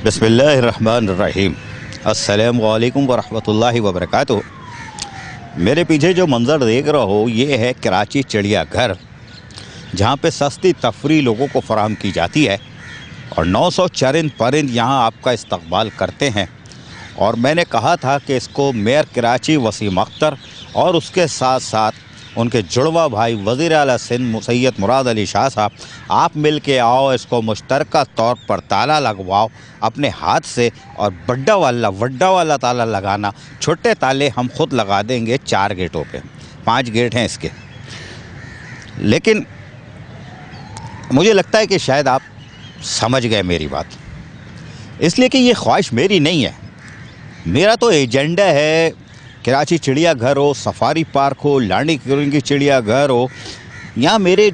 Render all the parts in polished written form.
बिस्मिल्लाहिर्रहमानिर्रहीम। अस्सलामु अलैकुम वरहमतुल्लाहि वबरकातुहू। मेरे पीछे जो मंज़र देख रहे हो ये है कराची चिड़ियाघर, जहाँ पे सस्ती तफरी लोगों को फराहम की जाती है और 900 चरिंद परिंद यहाँ आपका इस्तकबाल करते हैं। और मैंने कहा था कि इसको मेयर कराची वसीम अख्तर और उसके साथ साथ उनके जुड़वा भाई वज़ीर आला सिंध सैयद मुराद अली शाह साहब, आप मिल के आओ, इसको मुश्तरका तौर पर ताला लगवाओ अपने हाथ से, और वड्डा वाला ताला लगाना, छोटे ताले हम खुद लगा देंगे 4 गेटों पे, 5 गेट हैं इसके। लेकिन मुझे लगता है कि शायद आप समझ गए मेरी बात, इसलिए कि ये ख्वाहिश मेरी नहीं है। मेरा तो एजेंडा है कराची चिड़ियाघर हो, सफारी पार्क हो, लांडी की चिड़ियाघर हो, यहाँ मेरे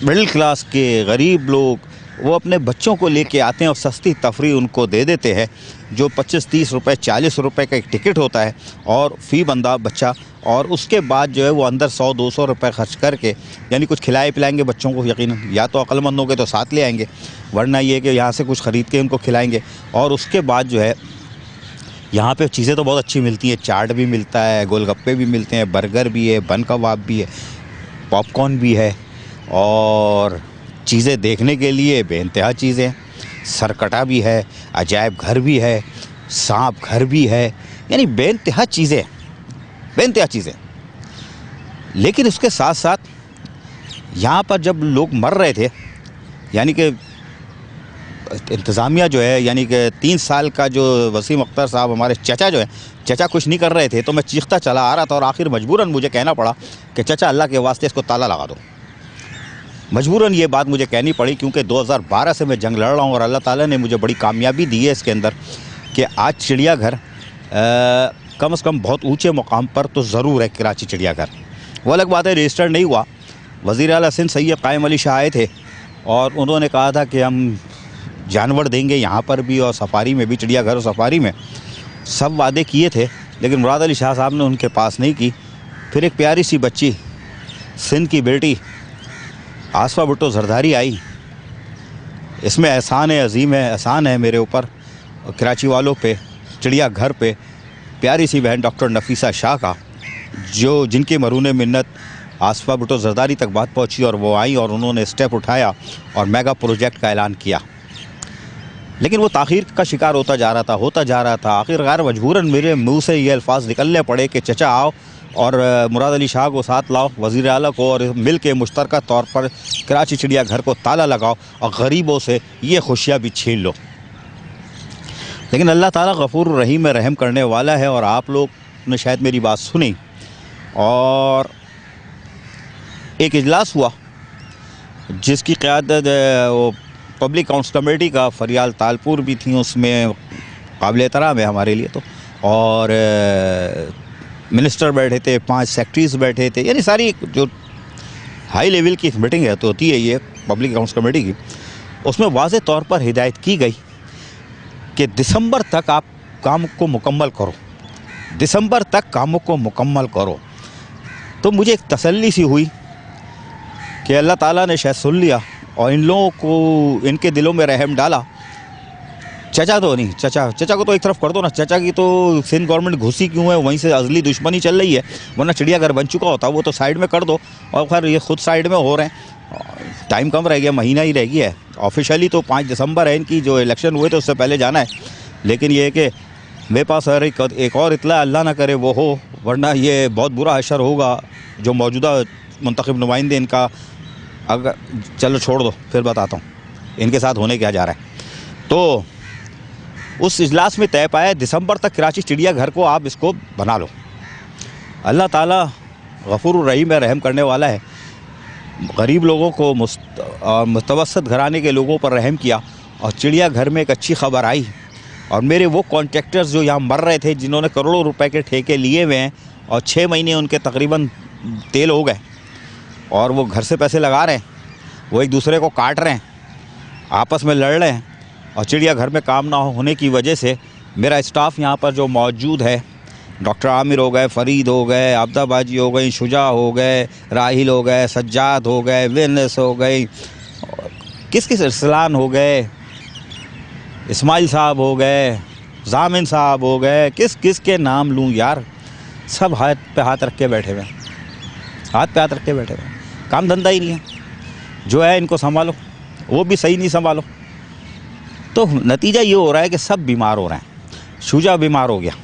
मिडिल क्लास के गरीब लोग वो अपने बच्चों को लेके आते हैं और सस्ती तफरी उनको दे देते हैं, जो 25-30 रुपए 40 रुपए का एक टिकट होता है और फ़ी बंदा बच्चा, और उसके बाद जो है वो अंदर 100-200 रुपए खर्च करके यानी कुछ खिलाए पिलाएंगे बच्चों को। यकीनन या तो अक्लमंद होंगे तो साथ ले आएंगे, वरना ये कि यहाँ से कुछ ख़रीद के उनको खिलाएंगे। और उसके बाद जो है यहाँ पे चीज़ें तो बहुत अच्छी मिलती हैं, चाट भी मिलता है, गोलगप्पे भी मिलते हैं, बर्गर भी है, बन कबाब भी है, पॉपकॉर्न भी है, और चीज़ें देखने के लिए बेइंतहा चीज़ें, सरकटा भी है, अजायब घर भी है, सांप घर भी है, यानी बेइंतहा चीज़ें। लेकिन उसके साथ साथ यहाँ पर जब लोग मर रहे थे, यानी कि इंतज़ामिया जो है, यानी कि 3 साल का जो वसीम अख्तर साहब हमारे चचा जो है, चचा कुछ नहीं कर रहे थे, तो मैं चीखता चला आ रहा था और आखिर मजबूरन मुझे कहना पड़ा कि चचा अल्लाह के वास्ते इसको ताला लगा दो। मजबूरन ये बात मुझे कहनी पड़ी, क्योंकि 2012 से मैं जंग लड़ रहा हूँ और अल्लाह ताला ने मुझे बड़ी कामयाबी दी है इसके अंदर कि आज चिड़ियाघर कम से कम बहुत ऊँचे मुकाम पर तो ज़रूर है कराची चिड़ियाघर। वो अलग बात है रजिस्टर्ड नहीं हुआ। वज़ीर आला सिंध सैयद कायम अली शाह आए थे और उन्होंने कहा था कि हम जानवर देंगे यहाँ पर भी और सफारी में भी, चिड़ियाघर और सफारी में सब वादे किए थे, लेकिन मुराद अली शाह साहब ने उनके पास नहीं की। फिर एक प्यारी सी बच्ची सिंध की बेटी आसफा भुट्टो जरदारी आई। इसमें एहसान है, अजीम है, एहसान है मेरे ऊपर कराची वालों पे, चिड़ियाघर पे, प्यारी सी बहन डॉक्टर नफीसा शाह का, जो जिनके मरून मिन्नत आसफा भुट्टो जरदारी तक बात पहुँची और वो आई और उन्होंने स्टेप उठाया और मेगा प्रोजेक्ट का ऐलान किया। लेकिन वो ताख़ीर का शिकार होता जा रहा था। आखिरकार मजबूरन मेरे मुंह से ये अल्फाज निकलने पड़े कि चचा आओ और मुराद अली शाह को साथ लाओ, वज़ीर आला को, और मिल के मुश्तरका तौर पर कराची चिड़ियाघर को ताला लगाओ और गरीबों से ये खुशियाँ भी छीन लो। लेकिन अल्लाह ताला गफ़ूर रहीम में रहम करने वाला है, और आप लोग ने शायद मेरी बात सुनी और एक इजलास हुआ जिसकी क़यादत वो पब्लिक अकाउंट्स कमेटी का फरियाल तालपुर भी थी, उसमें काबिल एहतराम है हमारे लिए तो, और मिनिस्टर बैठे थे, 5 सेक्रेटरीज बैठे थे, यानी सारी जो हाई लेवल की मीटिंग है तो होती है ये पब्लिक अकाउंट्स कमेटी की। उसमें वाज़े तौर पर हिदायत की गई कि दिसंबर तक आप काम को मुकम्मल करो, दिसंबर तक कामों को मुकम्मल करो। तो मुझे एक तसल्ली सी हुई कि अल्लाह ताला ने शायद सुन लिया और इन लोगों को, इनके दिलों में रहम डाला। चचा तो नहीं, चचा को तो एक तरफ कर दो ना, चचा की तो सिंध गवर्नमेंट घुसी क्यों है, वहीं से अज़ली दुश्मनी चल रही है, वरना चिड़ियाघर बन चुका होता, वो तो साइड में कर दो। और खैर ये खुद साइड में हो रहे हैं, टाइम कम रह गया, महीना ही रह गया है। ऑफिशियली तो 5 दिसंबर है इनकी, जो इलेक्शन हुए तो उससे पहले जाना है। लेकिन ये है कि मेरे पास एक और इतला अल्लाह ना करे वो हो, वरना ये बहुत बुरा हशर होगा जो मौजूदा मुंतखब नुमाइंदे इनका, अगर चलो छोड़ दो फिर बताता हूँ इनके साथ होने क्या जा रहा है। तो उस इजलास में तय पाया दिसंबर तक कराची चिड़ियाघर को आप इसको बना लो। अल्लाह ताला गफूर रहीम है, रहम करने वाला है। गरीब लोगों को, मुतवस्सित घराने के लोगों पर रहम किया और चिड़ियाघर में एक अच्छी खबर आई। और मेरे वो कॉन्ट्रैक्टर्स जो यहाँ मर रहे थे, जिन्होंने करोड़ों रुपए के ठेके लिए हुए हैं और 6 महीने उनके तकरीबन तेल हो गए और वो घर से पैसे लगा रहे हैं, वो एक दूसरे को काट रहे हैं, आपस में लड़ रहे हैं, और चिड़ियाघर में काम ना होने की वजह से मेरा स्टाफ यहाँ पर जो मौजूद है, डॉक्टर आमिर हो गए, फ़रीद हो गए, आबदाबाजी हो गई, शुजा हो गए, राहिल हो गए, सज्जाद हो गए, विनस हो गई, किस किस इरसलान हो गए, इस्माइल साहब हो गए, जामिन साहब हो गए, किस किस के नाम लूँ यार, सब हाथ पे हाथ रख के बैठे हुए, हाथ पे हाथ रख के बैठे हुए, काम धंधा ही नहीं है। जो है इनको संभालो, वो भी सही नहीं संभालो, तो नतीजा ये हो रहा है कि सब बीमार हो रहे हैं। शुजा बीमार हो गया,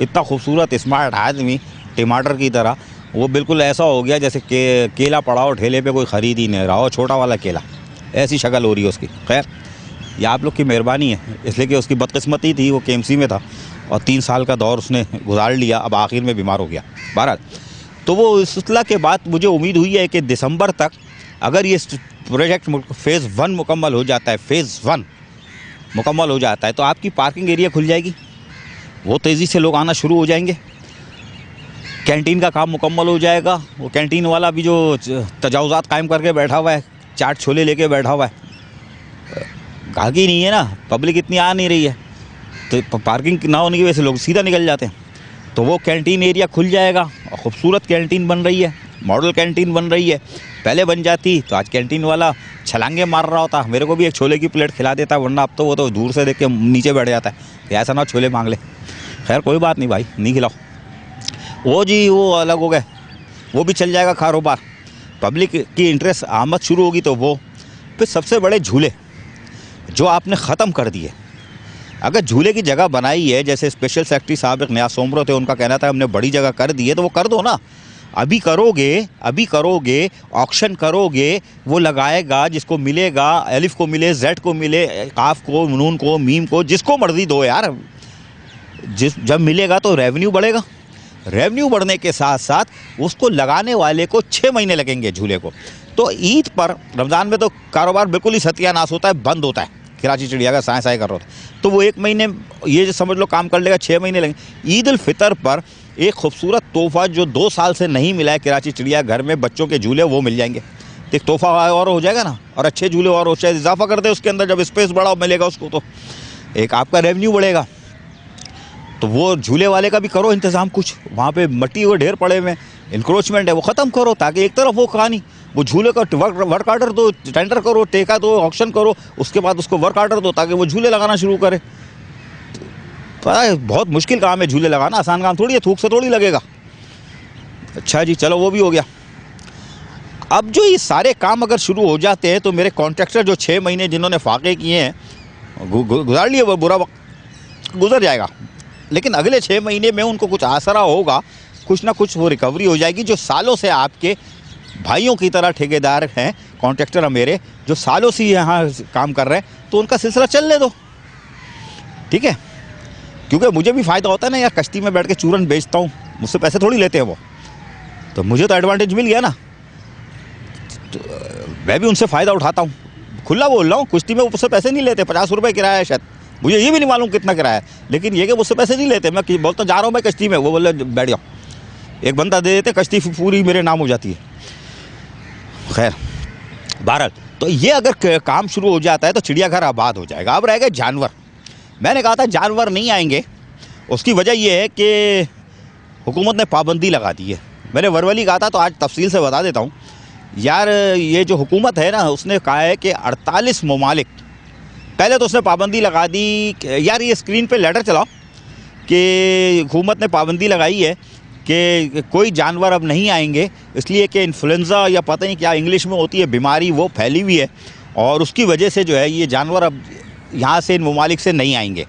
इतना खूबसूरत स्मार्ट आदमी टमाटर की तरह, वो बिल्कुल ऐसा हो गया जैसे केला पड़ा हो ठेले पे, कोई ख़रीद ही नहीं रहा हो, छोटा वाला केला, ऐसी शक्ल हो रही है उसकी। खैर ये आप लोग की मेहरबानी है, इसलिए कि उसकी बदकिस्मती थी, वो केएमसी में था और 3 साल का दौर उसने गुजार लिया, अब आखिर में बीमार हो गया। बहरहाल तो वो सिलसिला के बाद मुझे उम्मीद हुई है कि दिसंबर तक अगर ये प्रोजेक्ट फ़ेज़ 1 मुकम्मल हो जाता है, फ़ेज़ 1 मुकम्मल हो जाता है, तो आपकी पार्किंग एरिया खुल जाएगी, वो तेज़ी से लोग आना शुरू हो जाएंगे। कैंटीन का काम मुकम्मल हो जाएगा, वो कैंटीन वाला भी जो तजावुज़ात कायम करके बैठा हुआ है, चाट छोले लेके बैठा हुआ है, गाहकी नहीं है ना, पब्लिक इतनी आ नहीं रही है, तो पार्किंग ना होने की वजह से लोग सीधा निकल जाते हैं। तो वो कैंटीन एरिया खुल जाएगा और ख़ूबसूरत कैंटीन बन रही है, मॉडल कैंटीन बन रही है। पहले बन जाती तो आज कैंटीन वाला छलांगे मार रहा होता, मेरे को भी एक छोले की प्लेट खिला देता, वरना अब तो वो तो दूर से देख के नीचे बैठ जाता है कि ऐसा ना छोले मांग ले। खैर कोई बात नहीं भाई, नहीं खिलाओ। वो जी वो अलग हो गए, वो भी चल जाएगा कारोबार, पब्लिक की इंटरेस्ट आमद शुरू होगी तो वो। फिर सबसे बड़े झूले जो आपने ख़त्म कर दिए, अगर झूले की जगह बनाई है, जैसे स्पेशल सेक्रेटरी साहब एक नया सोमरो थे, उनका कहना था हमने बड़ी जगह कर दी है, तो वो कर दो ना। अभी करोगे ऑक्शन करोगे, वो लगाएगा, जिसको मिलेगा, अलिफ को मिले, जेड को मिले, काफ को, नून को, मीम को, जिसको मर्जी दो यार। जब मिलेगा तो रेवेन्यू बढ़ेगा, रेवेन्यू बढ़ने के साथ साथ उसको लगाने वाले को 6 महीने लगेंगे झूले को। तो ईद पर, रमज़ान में तो कारोबार बिल्कुल ही सत्यानाश होता है, बंद होता है, कराची चिड़ियाघर साए साए कर रहा था, तो वो 1 महीने ये जो समझ लो काम कर लेगा, 6 महीने लगेंगे। ईद उल फितर पर एक खूबसूरत तोहफ़ा जो 2 साल से नहीं मिला है कराची चिड़ियाघर में, बच्चों के झूले, वो मिल जाएंगे। तो एक तोहफ़ा और हो जाएगा ना, और अच्छे झूले और हो, शायद इजाफा कर दे उसके अंदर, जब स्पेस बड़ा मिलेगा उसको, तो एक आपका रेवेन्यू बढ़ेगा। तो वो झूले वाले का भी करो इंतज़ाम कुछ, वहाँ पे मट्टी वो ढेर पड़े हुए, इंक्रोचमेंट है, वो ख़त्म करो, ताकि एक तरफ वो कहानी, वो झूले का वर्क आर्डर दो, टेंडर करो, टेका दो, ऑक्शन करो, उसके बाद उसको वर्क आर्डर दो, ताकि वो झूले लगाना शुरू करे। पता है बहुत मुश्किल काम है झूले लगाना, आसान काम थोड़ी है, थूक से थोड़ी लगेगा। अच्छा जी चलो, वो भी हो गया। अब जो ये सारे काम अगर शुरू हो जाते हैं तो मेरे कॉन्ट्रैक्टर जो 6 महीने जिन्होंने फाके किए हैं, गुजार लिए, वो बुरा वक्त गुजर जाएगा, लेकिन अगले 6 महीने में उनको कुछ आसरा होगा, कुछ ना कुछ वो रिकवरी हो जाएगी। जो सालों से आपके भाइयों की तरह ठेकेदार हैं, कॉन्ट्रैक्टर मेरे, जो सालों से यहाँ काम कर रहे हैं, तो उनका सिलसिला चलने दो, ठीक है, क्योंकि मुझे भी फ़ायदा होता है ना यार, कश्ती में बैठ के चूरन बेचता हूँ, मुझसे पैसे थोड़ी लेते हैं वो, तो मुझे तो एडवांटेज मिल गया ना, तो मैं भी उनसे फ़ायदा उठाता हूँ। खुला बोल रहा हूँ, कुश्ती में मुझसे पैसे नहीं लेते, 50 रुपये किराया है शायद, मुझे ये भी नहीं मालूम कितना किराया है, लेकिन ये कि मुझसे पैसे नहीं लेते। मैं बोलता जा रहा हूँ मैं कश्ती में, वो बोले बैठ जाओ, एक बंदा दे देते, कश्ती पूरी मेरे नाम हो जाती है। खैर बहरहाल, तो ये अगर काम शुरू हो जाता है तो चिड़ियाघर आबाद हो जाएगा। अब रह गए जानवर। मैंने कहा था जानवर नहीं आएंगे, उसकी वजह यह है कि हुकूमत ने पाबंदी लगा दी है। मैंने वर्बली कहा था, तो आज तफसील से बता देता हूँ यार। ये जो हुकूमत है ना, उसने कहा है कि 48 ममालिक, पहले तो उसने पाबंदी लगा दी यार, ये स्क्रीन पे लेटर चलाओ कि हुकूमत ने पाबंदी लगाई है कि कोई जानवर अब नहीं आएंगे, इसलिए कि इन्फ्लुएंज़ा या पता नहीं क्या इंग्लिश में होती है बीमारी, वो फैली हुई है, और उसकी वजह से जो है ये जानवर अब यहाँ से इन ममालिक से नहीं आएंगे,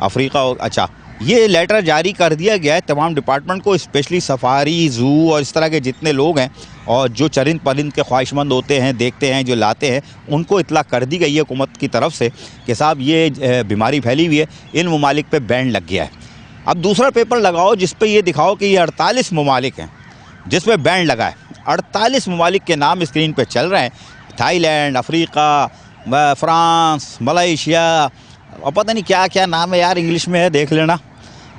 अफ्रीका। अच्छा, ये लेटर जारी कर दिया गया है तमाम डिपार्टमेंट को, स्पेशली सफारी, ज़ू और इस तरह के जितने लोग हैं और जो चरिंद परिंद के ख्वाहिशमंद होते हैं, देखते हैं, जो लाते हैं, उनको इतला कर दी गई है हुकूमत की तरफ से कि साहब ये बीमारी फैली हुई है, इन ममालिक पे बैन लग गया है। अब दूसरा पेपर लगाओ जिस पे ये दिखाओ कि ये 48 ममालिक हैं जिस पे बैन लगा है। 48 ममालिक के नाम स्क्रीन पे चल रहे हैं, थाईलैंड, अफ्रीका, फ्रांस, मलेशिया, और पता नहीं क्या क्या नाम है यार, इंग्लिश में है, देख लेना,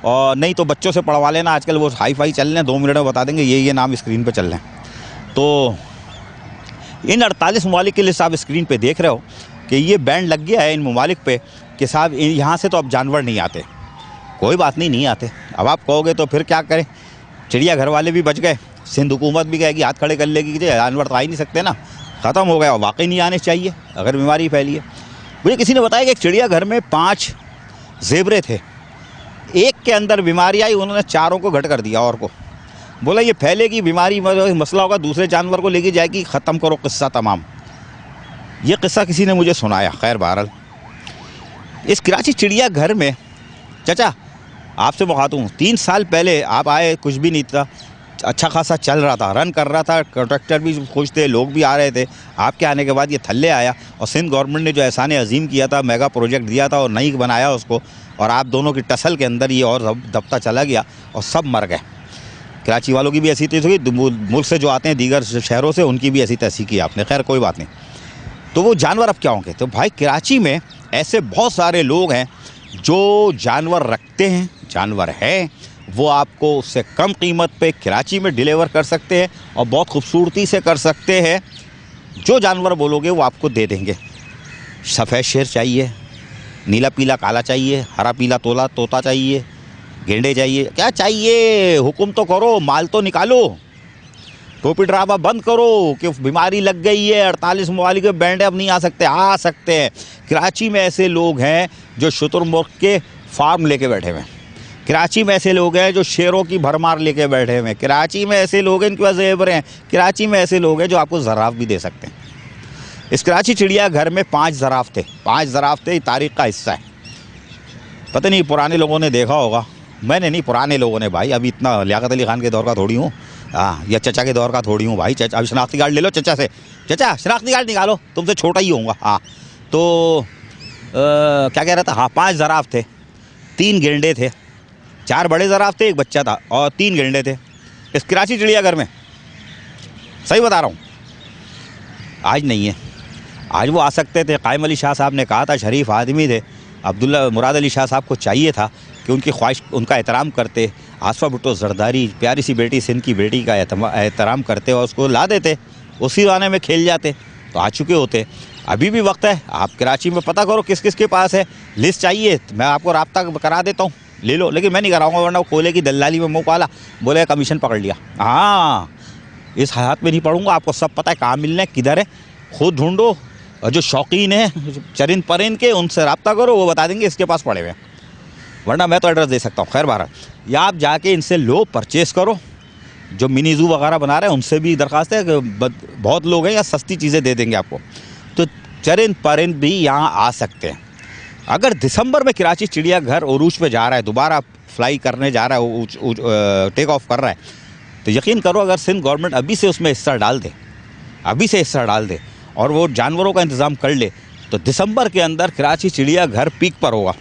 और नहीं तो बच्चों से पढ़वा लेना, आजकल वो हाई फाई चल रहे हैं, 2 मिनट में बता देंगे ये नाम स्क्रीन पे चल रहे हैं। तो इन 48 ममालिक के लिस्ट आप स्क्रीन पे देख रहे हो कि ये बैन लग गया है इन ममालिक पे कि साहब यहाँ से तो अब जानवर नहीं आते। कोई बात नहीं, नहीं आते। अब आप कहोगे तो फिर क्या करें, चिड़ियाघर वाले भी बच गए, सिंध हुकूमत भी कहेगी, हाथ खड़े कर लेगी कि जानवर तो आ ही नहीं सकते ना, ख़त्म हो गया, वाकई नहीं आने चाहिए अगर बीमारी फैली है। मुझे किसी ने बताया कि एक चिड़ियाघर में 5 ज़ेबरे थे, एक के अंदर बीमारी आई, उन्होंने चारों को घट कर दिया और को बोला ये फैलेगी बीमारी, मसला होगा, दूसरे जानवर को लेके जाएगी, ख़त्म करो किस्सा तमाम। ये किस्सा किसी ने मुझे सुनाया। खैर बहरहाल इस कराची चिड़ियाघर में चाचा आपसे मुखातिब हूँ, 3 साल पहले आप आए, कुछ भी नहीं था, अच्छा खासा चल रहा था, रन कर रहा था, कंट्रैक्टर भी खुश थे, लोग भी आ रहे थे। आपके आने के बाद ये थल्ले आया और सिंध गवर्नमेंट ने जो एहसान अजीम किया था, मेगा प्रोजेक्ट दिया था और नहीं बनाया उसको, और आप दोनों की टसल के अंदर ये और दबता चला गया और सब मर गए। कराची वालों की भी ऐसी तैसी हुई, मुल्क से जो आते हैं दीगर शहरों से, उनकी भी ऐसी तैसी की आपने। खैर कोई बात नहीं। तो वो जानवर अब क्या होंगे? तो भाई कराची में ऐसे बहुत सारे लोग हैं जो जानवर रखते हैं, जानवर है, वो आपको उससे कम कीमत पे कराची में डिलीवर कर सकते हैं और बहुत खूबसूरती से कर सकते हैं। जो जानवर बोलोगे वो आपको दे देंगे। सफ़ेद शेर चाहिए, नीला पीला काला चाहिए, हरा पीला तोता चाहिए, गेंडे चाहिए, क्या चाहिए हुक्म तो करो, माल तो निकालो। टोपी ड्रामा बंद करो कि बीमारी लग गई है, 48 ममालिक के बैंड अब नहीं आ सकते। आ सकते हैं। कराची में ऐसे लोग हैं जो शुतुरमुर्ग के फार्म लेके बैठे हुए हैं। कराची में ऐसे लोग हैं जो शेरों की भरमार लेके बैठे हुए हैं। कराची में ऐसे लोग हैं, इनके पास ज़ेबर हैं। कराची में ऐसे लोग हैं जो आपको ज़राफ़ भी दे सकते हैं। इस कराची चिड़ियाघर में 5 ज़राफ़ थे। 5 ज़राफ़ थे, तारीख़ का हिस्सा है। पता नहीं पुराने लोगों ने देखा होगा, मैंने नहीं, पुराने लोगों ने भाई। अभी इतना लियाकत अली खान के दौर का थोड़ी हूँ, हाँ, या चचा के दौर का थोड़ी हूँ भाई। चचा अभी शनाख्ती कार्ड ले लो चचा से, चचा शनाख्ती कार्ड निकालो, तुमसे छोटा ही होऊंगा। हाँ तो क्या कह रहा था, हाँ 5 ज़राफ़ थे, 3 गेंडे थे, 4 बड़े ज़राफ़ थे, 1 बच्चा था और 3 गेंडे थे इस कराची चिड़ियाघर में। सही बता रहा हूँ। आज नहीं है, आज वो आ सकते थे। कायम अली शाह साहब ने कहा था, शरीफ आदमी थे, अब्दुल्ला मुराद अली शाह साहब को चाहिए था कि उनकी ख्वाहिश, उनका एहतराम करते। आसफ़ा भुट्टो जरदारी, प्यारी सी बेटी, सिंध की बेटी का एहतराम करते और उसको ला देते, उसी गाने में खेल जाते, तो आ चुके होते। अभी भी वक्त है, आप कराची में पता करो किस किस के पास है, लिस्ट चाहिए मैं आपको रब्ता करा देता हूँ, ले लो। लेकिन मैं नहीं कराऊंगा, वरना वो कोयले की दलाली में मुँह पाला, बोले कमीशन पकड़ लिया। हाँ, इस हालात में नहीं पढ़ूंगा, आपको सब पता है कहाँ मिलना है, किधर है, खुद ढूंढो। और जो शौकीन है चरिंद परिंद के, उनसे रब्ता करो, वो बता देंगे इसके पास पड़े हुए हैं, वरना मैं तो एड्रेस दे सकता हूँ। खैर बारह, या आप जाके इनसे लो, परचेज़ करो। जो मिनी ज़ू वगैरह बना रहे हैं उनसे भी दरख्वास्त है कि बहुत लोग हैं, या सस्ती चीज़ें दे देंगे आपको। तो चरिंद परिंद भी यहाँ आ सकते हैं। अगर दिसंबर में कराची चिड़ियाघर उरूज पे जा रहा है, दोबारा फ्लाई करने जा रहा है, टेक ऑफ कर रहा है, तो यकीन करो अगर सिंध गवर्नमेंट अभी से उसमें हिस्सा डाल दे, अभी से हिस्सा डाल दे और वो जानवरों का इंतज़ाम कर ले, तो दिसंबर के अंदर कराची चिड़ियाघर पीक पर होगा,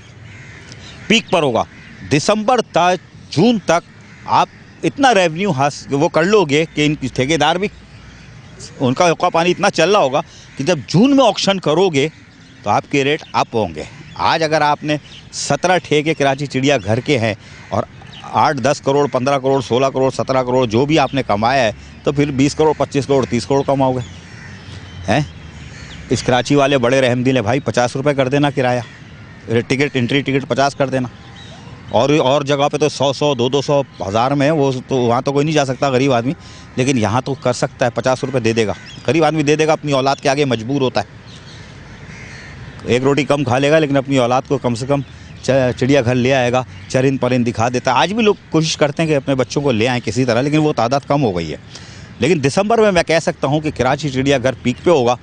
पीक पर होगा। दिसंबर तक, जून तक आप इतना रेवेन्यू वो कर लोगे कि इनकी ठेकेदार भी, उनका हुक्का पानी इतना चल रहा होगा कि जब जून में ऑक्शन करोगे तो आपके रेट अप होंगे। आज अगर आपने 17 ठेके कराची चिड़ियाघर के हैं और 8-10 करोड़, 15 करोड़, 16 करोड़, 17 करोड़ जो भी आपने कमाया है, तो फिर 20 करोड़, 25 करोड़, 30 करोड़ कमाओगे हैं। इस कराची वाले बड़े रहमदिल है भाई, 50 रुपये कर देना किराया, टिकट, एंट्री टिकट 50 कर देना। और जगह पे तो 100-100, 200-200, 1000 में है, वो तो वहाँ तो कोई नहीं जा सकता गरीब आदमी, लेकिन यहाँ तो कर सकता है। 50 रुपये दे देगा गरीब आदमी, दे देगा, अपनी औलाद के आगे मजबूर होता है। एक रोटी कम खा लेगा लेकिन अपनी औलाद को कम से कम चिड़ियाघर ले आएगा, चरिंद परिंद दिखा देता है। आज भी लोग कोशिश करते हैं कि अपने बच्चों को ले आएँ किसी तरह, लेकिन वो तादाद कम हो गई है। लेकिन दिसंबर में मैं कह सकता हूँ कि कराची चिड़ियाघर पीक पे होगा।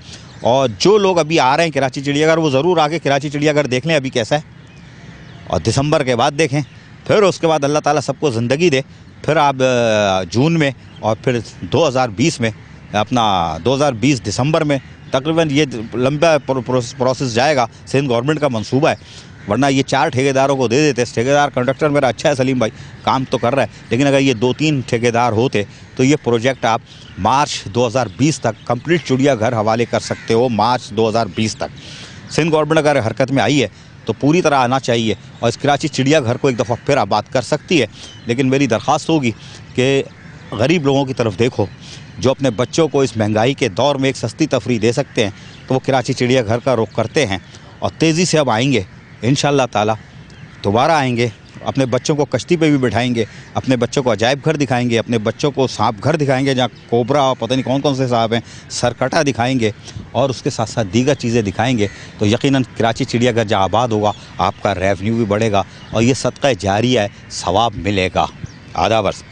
और जो लोग अभी आ रहे हैं कराची चिड़ियाघर, वो ज़रूर आके कराची चिड़ियाघर देख लें अभी कैसा है, और दिसंबर के बाद देखें। फिर उसके बाद अल्लाह ताला सबको ज़िंदगी दे, फिर आप जून में और फिर 2020 में, अपना 2020 दिसंबर में, तकरीबन ये लंबा प्रोसेस जाएगा। सिंध गवर्नमेंट का मंसूबा है, वरना ये 4 ठेकेदारों को दे देते। ठेकेदार कंट्रैक्टर मेरा अच्छा है सलीम भाई, काम तो कर रहा है, लेकिन अगर ये 2-3 ठेकेदार होते तो ये प्रोजेक्ट आप मार्च 2020 तक कंप्लीट चिड़ियाघर हवाले कर सकते हो। मार्च 2020 तक सिंध गवर्नमेंट अगर हरकत में आई है तो पूरी तरह आना चाहिए और इस कराची चिड़ियाघर को एक दफ़ा फिर आबाद कर सकती है। लेकिन मेरी दरख्वास्त होगी कि गरीब लोगों की तरफ देखो, जो अपने बच्चों को इस महंगाई के दौर में एक सस्ती तफरीह दे सकते हैं, तो वो कराची चिड़ियाघर का रुख करते हैं और तेज़ी से अब आएंगे इंशाअल्लाह ताला, दोबारा आएंगे अपने बच्चों को कश्ती पे भी बिठाएंगे, अपने बच्चों को अजायब घर दिखाएंगे, अपने बच्चों को सांप घर दिखाएंगे जहाँ कोबरा और पता नहीं कौन कौन से सांप हैं, सरकटा दिखाएंगे और उसके साथ साथ दीगर चीज़ें दिखाएंगे, तो यकीनन कराची चिड़ियाघर जहाँ आबाद होगा आपका रेवेन्यू भी बढ़ेगा और ये सदका जारिया है, सवाब मिलेगा। आदाब अर्ज़।